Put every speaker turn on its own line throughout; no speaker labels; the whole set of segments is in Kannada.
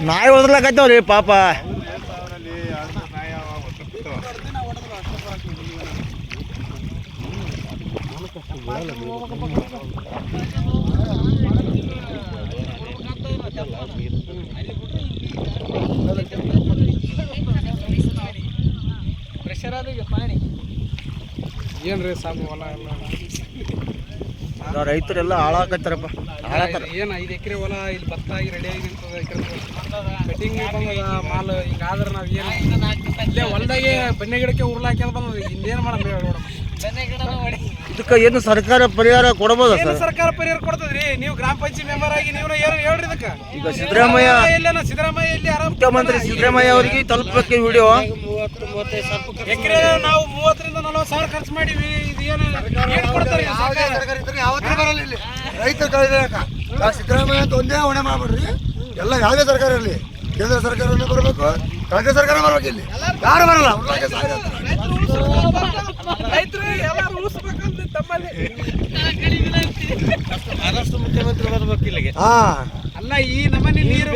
ನಾಯಿ ಹೊದ್ರಲಾಕತ್ತವ್ರಿ ಪಾಪ.
ಏನ್ರಿ ಸಾಬು ಹೊಲ ಎಲ್ಲ
ರೈತರೆಲ್ಲ ಹಾಳಾಕತ್ತಾರಪ್ಪ.
ಏನು 5 ಎಕರೆ ಹೊಲ ಇಲ್ಲಿ ಭತ್ತ ಆಗಿ ರೆಡಿ ಆಗಿ ಕಟಿಂಗ್ ಬಂದದ ಮಾಲ್ ಹಿಂಗಾದ್ರೆ ನಾವು ಏನು ಇಲ್ಲೇ ಹೊಲದಾಗೆ ಬನ್ನಿ ಗಿಡಕ್ಕೆ ಉರ್ಲಾಕ್ಯದ ಬಂದದ. ಇನ್ನೇನು ಮಾಡಮ್ ನೋಡಮ್ಮ.
ಇದಕ್ಕೆ ಏನು ಸರ್ಕಾರ ಪರಿಹಾರ ಕೊಡಬಹುದು ಸರ್?
ಸರ್ಕಾರ ಪರಿಹಾರ ಕೊಡ್ತದ್ರಿ. ನೀವು ಗ್ರಾಮ ಪಂಚಾಯತ್ ಮೆಂಬರ್ ಆಗಿ ನೀವು ಏನು ಹೇಳ್ರಿ ಇದಕ್ಕೆ.
ಈಗ ಸಿದ್ದರಾಮಯ್ಯ
ಇಲ್ಲಿ
ಮುಖ್ಯಮಂತ್ರಿ ಸಿದ್ದರಾಮಯ್ಯ ಅವರಿಗೆ ತಲುಪಕ್ಕೆ ವಿಡಿಯೋ
ಎಕರೆ ನಾವು 30ರಿಂದ 40 ಸಾವಿರ ಖರ್ಚು ಮಾಡಿವಿ. ಇದು ಏನು ಕೊಡ್ತಾರೆ
ಯಾವತ್ತೂ ಬರಲ್ಲ ಇಲ್ಲಿ ರೈತರು ಕಳೆದಾಕ. ಸಿದ್ದರಾಮಯ್ಯ ಅಂತ ಒಂದೇ ಹೊಣೆ ಮಾಡ್ಬಿಡ್ರಿ. ಎಲ್ಲ ಯಾವುದೇ ಸರ್ಕಾರ ಇರಲಿ, ಕೇಂದ್ರ ಸರ್ಕಾರನೇ ಬರಬೇಕು, ರಾಜ್ಯ ಸರ್ಕಾರ ಬರ್ಬೇಕು. ಇಲ್ಲಿ ಯಾರು ಬರಲ್ಲ.
ರೈತರು ಎಲ್ಲ ಉಳಿಸ್ಬೇಕಂತ ತಮ್ಮಲ್ಲಿ
ಮಹಾರಾಷ್ಟ್ರ ಮುಖ್ಯಮಂತ್ರಿ ಬರ್ಬೇಕು ಇಲ್ಲಿಗೆ.
ಅಲ್ಲ ಈ ನಮ್ಮನೆ ನೀರು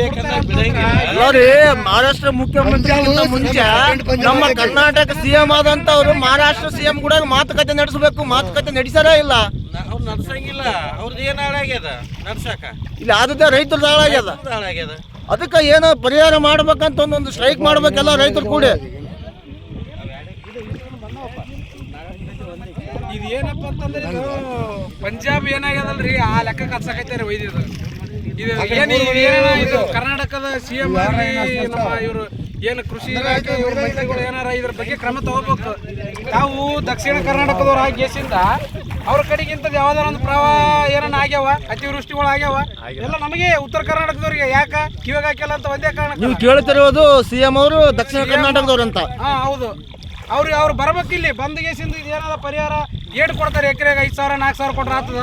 ಅಲ್ಲರಿ, ಮಹಾರಾಷ್ಟ್ರ ಮುಖ್ಯಮಂತ್ರಿಗಿಂತ ಮುಂಚೆ ನಮ್ಮ ಕರ್ನಾಟಕ ಸಿಎಂ ಆದಂತವ್ರು ಮಹಾರಾಷ್ಟ್ರ ಸಿಎಂ ಕೂಡ ಮಾತುಕತೆ ನಡೆಸಬೇಕು. ಮಾತುಕತೆ ನಡೆಸಾರ ಇಲ್ಲ.
ಅವ್ರು ನಡ್ಸಂಗಿಲ್ಲ. ಅವ್ರದ್ದು ಏನ್ ಹಾಳಾಗ್ಯದ ನಡ್ಸಕ.
ಇಲ್ಲಿ ಆದದ್ದೇ ರೈತರ ಹಾಳಾಗ್ಯದ. ಅದಕ್ಕೆ ಏನೋ ಪರಿಹಾರ ಮಾಡ್ಬೇಕಂತ ಒಂದೊಂದು ಸ್ಟ್ರೈಕ್ ಮಾಡ್ಬೇಕೆಲ್ಲ ರೈತರು ಕೂಡಿ.
ಇದು ಏನಪ್ಪ ಅಂತಂದ್ರೆ ಇದು ಪಂಜಾಬ್ ಏನಾಗ್ಯದಲ್ರಿ ಆ ಲೆಕ್ಕ ಹಚ್ಚಕೈತಾರೆ ಒಯ್ದಿದ್ದು. ಇದು ಇದು ಕರ್ನಾಟಕದ ಸಿಎಂ ಆಗಲಿ ನಮ್ಮ ಇವರು ಏನು ಕೃಷಿ ಇಲಾಖೆ ಇವ್ರ ಮಂತ್ರಿಗಳು ಏನಾರ ಇದ್ರ ಬಗ್ಗೆ ಕ್ರಮ ತಗೋಬೇಕು. ನಾವು ದಕ್ಷಿಣ ಕರ್ನಾಟಕದವ್ರು ಆಗೇಸಿಂದ ಅವ್ರ ಕಡೆಗೆ ಇಂಥದ್ದು ಯಾವ್ದಾರ ಒಂದು ಪ್ರವಾಹ ಏನಾರ ಆಗ್ಯಾವ, ಅತಿವೃಷ್ಟಿಗಳು ಆಗ್ಯಾವ ಎಲ್ಲ ನಮಗೆ ಉತ್ತರ ಕರ್ನಾಟಕದವ್ರಿಗೆ ಯಾಕ ಕಿವಾಗ ಹಾಕಿಲ್ಲ ಅಂತ ಒಂದೇ ಕಾರಣ.
ನೀವು ಕೇಳ್ತಿರೋದು ಸಿಎಂ ಅವರು ದಕ್ಷಿಣ ಕರ್ನಾಟಕದವ್ರು ಅಂತ.
ಹೌದು. ಅವ್ರು ಬರ್ಬೇಕಿಲ್ಲಿ ಬಂದ್ಗೇಸಿಂದ ಏನಾದ ಪರಿಹಾರ ಏಟ್ ಕೊಡ್ತಾರೆ. ಎಕರೆಗೆ 5,000 4,000 ಕೊಟ್ರೆ ಆಗ್ತದ.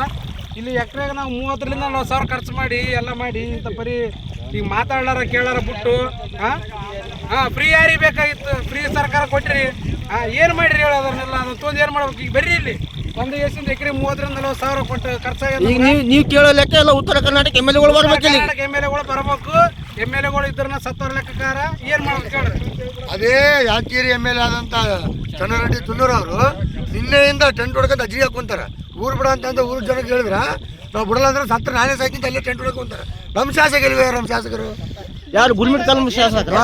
ಇಲ್ಲಿ ಎಕರೆಗೆ ನಾವು 30ರಿಂದ 40 ಸಾವಿರ ಖರ್ಚು ಮಾಡಿ ಎಲ್ಲ ಮಾಡಿ ಇಂಥ ಪರಿ ಈಗ ಮಾತಾಡ್ಲಾರ ಕೇಳಾರ ಬಿಟ್ಟು ಫ್ರೀ ಯಾರಿಗೆ ಬೇಕಾಗಿತ್ತು? ಫ್ರೀ ಸರ್ಕಾರ ಕೊಟ್ಟಿರಿ. ಏನು ಮಾಡಿರಿ ಹೇಳಿ ಅದನ್ನೆಲ್ಲ ಅದನ್ನ ತೊಂದು ಏನು ಮಾಡ್ಬೇಕು? ಈಗ ಬರ್ರಿ ಇಲ್ಲಿ ಒಂದು ಎಷ್ಟಿಂದ ಎಕರೆ 30ರಿಂದ 40 ಸಾವಿರ ಕೊಟ್ಟು ಖರ್ಚಾಗ
ನೀವು ಕೇಳೋ ಲೆಕ್ಕ ಎಲ್ಲ ಉತ್ತರ ಕರ್ನಾಟಕ ಎಮ್ ಎಲ್ ಎಗಳು ಬರ್ಬೇಕು.
MLA ಗಳು ಬರಬೇಕು. MLA ಇದ್ರನ್ನ ಸತ್ತವ್ರ ಲೆಕ್ಕಕಾರ ಏನು ಮಾಡ್ಬೇಕು ಹೇಳ್ರಿ?
ಅದೇ ಯಾದಗಿರಿ MLA ಆದಂತ ಚನ್ನರೆಡ್ಡಿ ತುನ್ನೂರ್ ಅವರು ನಿನ್ನೆಯಿಂದ ಟೆಂಟ್ ಹೊಡ್ಕೊಂತ ಅಜ್ಜಿ ಹಾಕೊಂತಾರ. ಊರು ಬಿಡ ಅಂತ ಊರ ಜನಕ್ಕೆ ಹೇಳಿದ್ರ ನಾವು ಬಿಡಲ್ಲ ಅಂದ್ರೆ ಸತ್ರ ನಾನೇ ಸಾಯ್ತಿಂತ ಅಲ್ಲೇ ಟೆಂಟ್ ಹೊಡ್ಕೊಂತಾರ. ನಮ್ಮ ಶಾಸಕರು ನಮ್ಮ ಶಾಸಕರು
ಯಾರು ಗುರುಮಿಟ್ಕಲ್ ಶಾಸಕರು?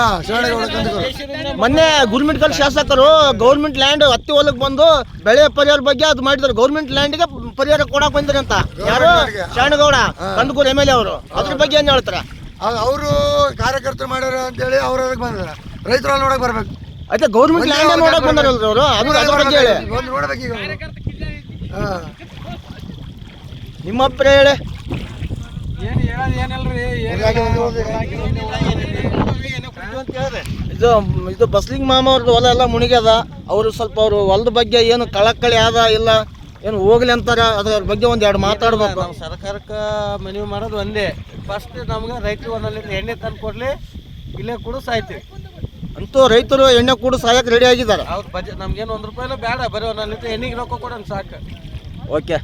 ಮೊನ್ನೆ ಗುರುಮಿಟ್ಕಲ್ ಶಾಸಕರು ಗೌರ್ಮೆಂಟ್ ಲ್ಯಾಂಡ್ ಹತ್ತಿ ಹೊಲಕ್ಕೆ ಬಂದು ಬೆಳೆ ಪರಿಹಾರ ಬಗ್ಗೆ ಅದು ಮಾಡಿದ್ರು. ಗೌರ್ಮೆಂಟ್ ಲ್ಯಾಂಡ್ಗೆ ಪರಿಹಾರ ಕೊಡಕ್ ಬಂದ್ರಿ ಅಂತ ಯಾರು? ಶರಣಗೌಡ ಕಂದಕೂರು MLA ಅವರು. ಅದ್ರ ಬಗ್ಗೆ ಏನ್ ಹೇಳ್ತಾರೆ?
ಅವರು ಕಾರ್ಯಕರ್ತರು ಮಾಡ್ಯಾರ ಅಂತೇಳಿ ಅವ್ರ ಬಂದಾರ. ರೈತರು ಅಲ್ಲಿ ನೋಡಕ್ ಬರ್ಬೇಕು.
ಅದೇ ಗೌರ್ಮೆಂಟ್ ಲ್ಯಾಂಡ್ ನೋಡಕ್ ಬಂದಾರಲ್ರಿ ಅವರು. ಅದ್ರ ಬಗ್ಗೆ ಹೇಳಿ.
ನೋಡ್ಬೇಕು ಈಗ.
ನಿಮ್ಮ ಅಭಿಪ್ರಾಯ ಹೇಳಿ.
ಏನು ಹೇಳೋದು ಏನಲ್ರಿ.
ಇದು ಬಸ್ಲಿಂಗ್ ಮಾಮ ಅವ್ರದ್ದು ಹೊಲ ಎಲ್ಲ ಮುಣಿಗ್ಯದ. ಅವರು ಸ್ವಲ್ಪ ಅವರು ಹೊಲದ ಬಗ್ಗೆ ಏನು ಕಳಕಳಿ ಆದ ಇಲ್ಲ ಏನು ಹೋಗ್ಲಿ ಅಂತಾರ. ಅದ್ರ ಬಗ್ಗೆ ಒಂದೆರಡು ಮಾತಾಡ್ಬೇಕು.
ನಾವು ಸರ್ಕಾರಕ್ಕೆ ಮನವಿ ಮಾಡೋದು ಒಂದೇ, ಫಸ್ಟ್ ನಮ್ಗೆ ರೈತರು 1 ಲೀಟರ್ ಎಣ್ಣೆ ತಂದು ಕೊಡ್ಲಿ, ಇಲ್ಲೇ ಕೂಡ ಸಾಯ್ತೀವಿ.
ಅಂತೂ ರೈತರು ಎಣ್ಣೆ ಕೂಡ ಸಾಯಕ್ಕೆ ರೆಡಿ ಆಗಿದ್ದಾರೆ.
ಅವ್ರ ಬಜೆಟ್ ನಮ್ಗೇನು 1 ರೂಪಾಯಿನೂ ಬೇಡ, ಬರೀ 1 ಲೀಟರ್ ಎಣ್ಣೆಗೆ ರೊಕ್ಕ ಕೊಡೋಣ ಸಾಕು.
ಓಕೆ.